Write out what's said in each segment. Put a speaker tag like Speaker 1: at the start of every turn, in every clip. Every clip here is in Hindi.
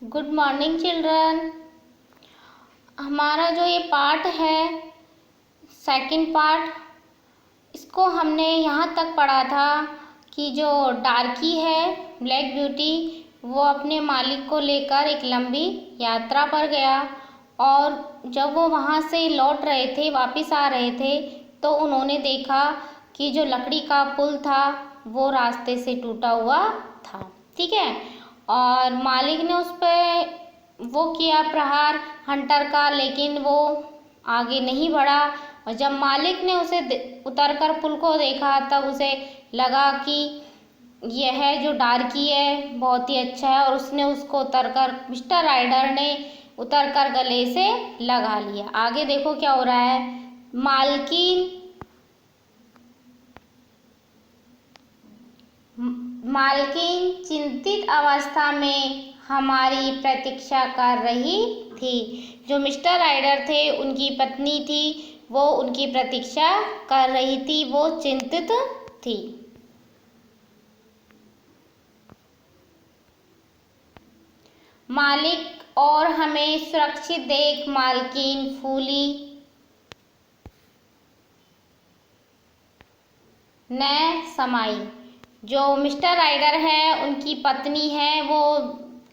Speaker 1: Good morning children. हमारा जो ये पार्ट है सेकंड पार्ट, इसको हमने यहाँ तक पढ़ा था कि जो डार्की है ब्लैक ब्यूटी, वो अपने मालिक को लेकर एक लंबी यात्रा पर गया और जब वो वहाँ से लौट रहे थे, वापस आ रहे थे, तो उन्होंने देखा कि जो लकड़ी का पुल था वो रास्ते से टूटा हुआ था। ठीक है, और मालिक ने उस पर वो किया प्रहार हंटर का, लेकिन वो आगे नहीं बढ़ा। और जब मालिक ने उसे उतरकर पुल को देखा तब उसे लगा कि यह जो डार्की है बहुत ही अच्छा है, और उसने उसको उतरकर मिस्टर राइडर ने उतरकर गले से लगा लिया। आगे देखो क्या हो रहा है। मालकिन चिंतित अवस्था में हमारी प्रतीक्षा कर रही थी। जो मिस्टर राइडर थे उनकी पत्नी थी, वो उनकी प्रतीक्षा कर रही थी, वो चिंतित थी। मालिक और हमें सुरक्षित देख मालकिन फूली न समाई। जो मिस्टर राइडर है उनकी पत्नी है, वो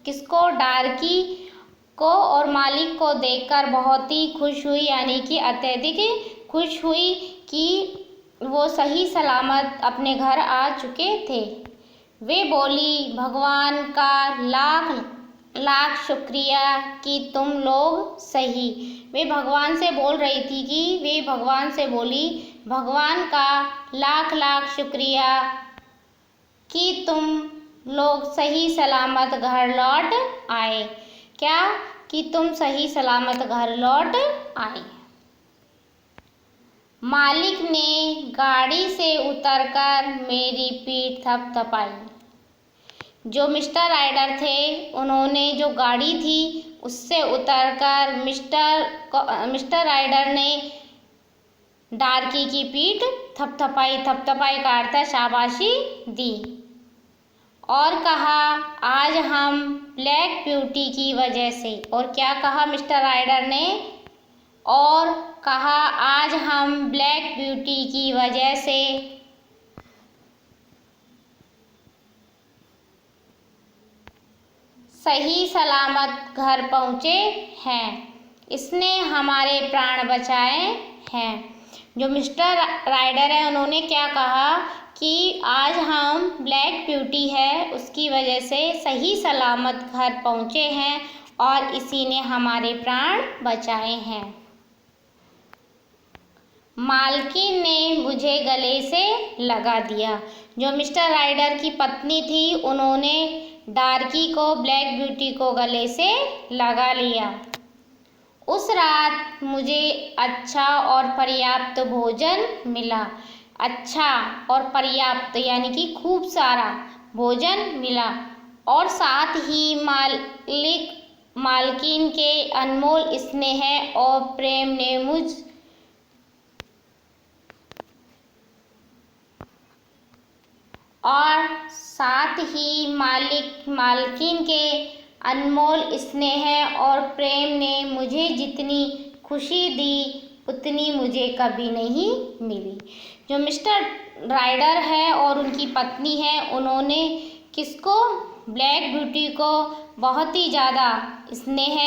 Speaker 1: किसको, डार्की को और मालिक को देखकर बहुत ही खुश हुई, यानी कि अत्यधिक खुश हुई कि वो सही सलामत अपने घर आ चुके थे। वे बोली, भगवान का लाख लाख शुक्रिया कि तुम लोग सही। वे भगवान से बोल रही थी कि वे भगवान से बोली, भगवान का लाख लाख शुक्रिया कि तुम लोग सही सलामत घर लौट आए। क्या? कि तुम सही सलामत घर लौट आए। मालिक ने गाड़ी से उतरकर मेरी पीठ थपथपाई। जो मिस्टर राइडर थे उन्होंने जो गाड़ी थी उससे उतरकर मिस्टर राइडर ने डार्की की पीठ थपथपाई। थपथपाई का अर्थ है शाबाशी दी, और कहा, आज हम ब्लैक ब्यूटी की वजह से। और क्या कहा मिस्टर राइडर ने? और कहा, आज हम ब्लैक ब्यूटी की वजह से सही सलामत घर पहुँचे हैं। इसने हमारे प्राण बचाए हैं। जो मिस्टर राइडर है उन्होंने क्या कहा कि आज हम ब्लैक ब्यूटी है उसकी वजह से सही सलामत घर पहुँचे हैं और इसी ने हमारे प्राण बचाए हैं। मालकिन ने मुझे गले से लगा दिया। जो मिस्टर राइडर की पत्नी थी उन्होंने डार्की को, ब्लैक ब्यूटी को गले से लगा लिया। उस रात मुझे अच्छा और पर्याप्त भोजन मिला। अच्छा और पर्याप्त यानी कि खूब सारा भोजन मिला, और साथ ही मालकिन के अनमोल स्नेह और प्रेम ने मालकिन के अनमोल स्नेह और प्रेम ने मुझे जितनी खुशी दी उतनी मुझे कभी नहीं मिली। जो मिस्टर राइडर है और उनकी पत्नी है उन्होंने किसको, ब्लैक ब्यूटी को बहुत ही ज़्यादा स्नेह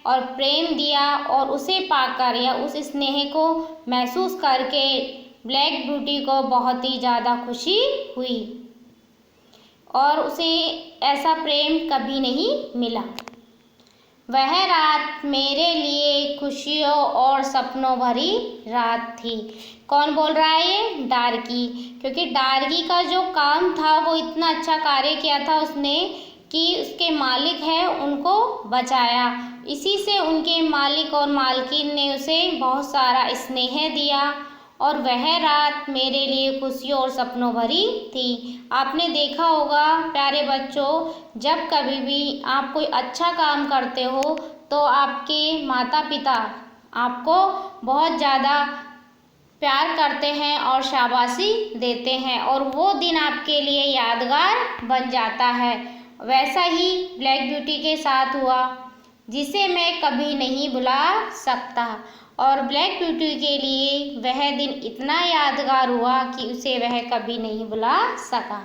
Speaker 1: और प्रेम दिया, और उसे पाकर या उस स्नेह को महसूस करके ब्लैक ब्यूटी को बहुत ही ज़्यादा खुशी हुई, और उसे ऐसा प्रेम कभी नहीं मिला। वह रात मेरे लिए खुशियों और सपनों भरी रात थी। कौन बोल रहा है ये? डार्की। क्योंकि डार्की का जो काम था वो इतना अच्छा कार्य किया था उसने कि उसके मालिक है उनको बचाया। इसी से उनके मालिक और मालकिन ने उसे बहुत सारा स्नेह दिया, और वह रात मेरे लिए खुशियों और सपनों भरी थी। आपने देखा होगा प्यारे बच्चों, जब कभी भी आप कोई अच्छा काम करते हो तो आपके माता पिता आपको बहुत ज़्यादा प्यार करते हैं और शाबाशी देते हैं, और वो दिन आपके लिए यादगार बन जाता है। वैसा ही ब्लैक ब्यूटी के साथ हुआ, जिसे मैं कभी नहीं भुला सकता। और ब्लैक ब्यूटी के लिए वह दिन इतना यादगार हुआ कि उसे वह कभी नहीं भुला सका।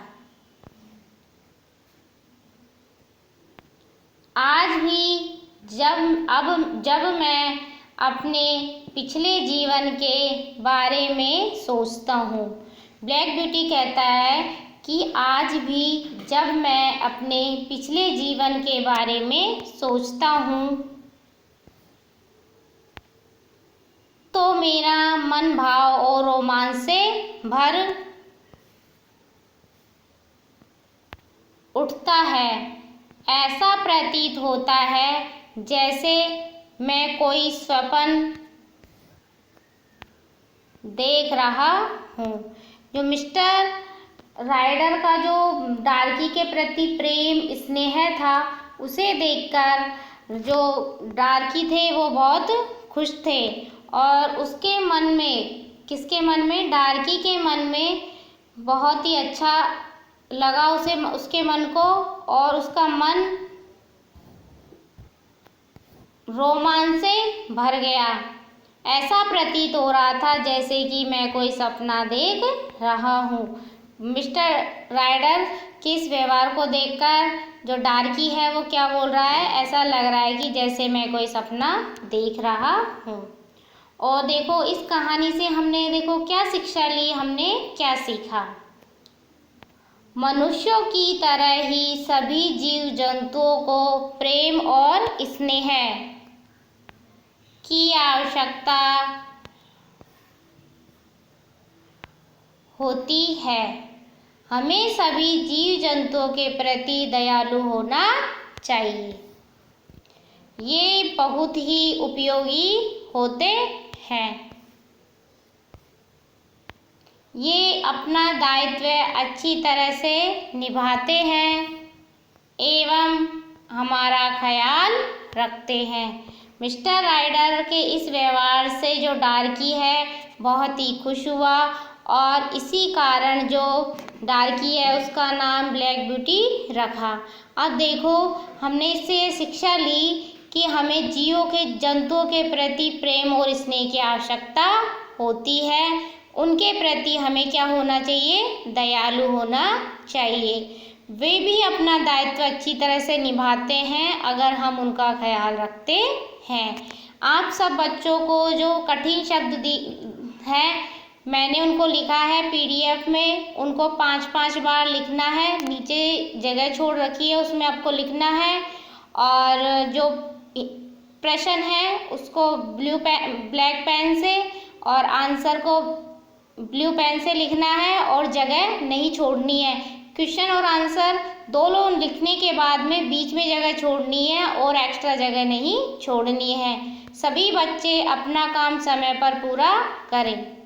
Speaker 1: आज भी जब मैं अपने पिछले जीवन के बारे में सोचता हूँ, ब्लैक ब्यूटी कहता है कि आज भी जब मैं अपने पिछले जीवन के बारे में सोचता हूँ तो मेरा मन भाव और रोमांच से भर उठता है। ऐसा प्रतीत होता है जैसे मैं कोई स्वप्न देख रहा हूँ। जो मिस्टर राइडर का जो डार्की के प्रति प्रेम स्नेह था, उसे देखकर जो डार्की थे वो बहुत खुश थे और उसके मन में, किसके मन में, डार्की के मन में बहुत ही अच्छा लगा उसके मन को, और उसका मन रोमांच से भर गया। ऐसा प्रतीत हो रहा था जैसे कि मैं कोई सपना देख रहा हूँ। मिस्टर राइडर के इस व्यवहार को देखकर जो डार्की है वो क्या बोल रहा है, ऐसा लग रहा है कि जैसे मैं कोई सपना देख रहा हूँ। और देखो इस कहानी से हमने देखो क्या शिक्षा ली, हमने क्या सीखा। मनुष्यों की तरह ही सभी जीव जंतुओं को प्रेम और स्नेह की आवश्यकता होती है। हमें सभी जीव जंतुओं के प्रति दयालु होना चाहिए। ये बहुत ही उपयोगी होते हैं। ये अपना दायित्व अच्छी तरह से निभाते हैं एवं हमारा ख्याल रखते हैं। मिस्टर राइडर के इस व्यवहार से जो डार्की है बहुत ही खुश हुआ और इसी कारण जो डार्की है उसका नाम ब्लैक ब्यूटी रखा। अब देखो हमने इससे शिक्षा ली कि हमें जंतुओं के प्रति प्रेम और स्नेह की आवश्यकता होती है। उनके प्रति हमें क्या होना चाहिए, दयालु होना चाहिए। वे भी अपना दायित्व अच्छी तरह से निभाते हैं अगर हम उनका ख्याल रखते हैं। आप सब बच्चों को जो कठिन शब्द है मैंने उनको लिखा है PDF में, उनको 5-5 बार लिखना है। नीचे जगह छोड़ रखी है उसमें आपको लिखना है, और जो प्रश्न है उसको ब्लैक पेन से और आंसर को ब्लू पेन से लिखना है और जगह नहीं छोड़नी है। क्वेश्चन और आंसर दोनों लिखने के बाद में बीच में जगह छोड़नी है और एक्स्ट्रा जगह नहीं छोड़नी है। सभी बच्चे अपना काम समय पर पूरा करें।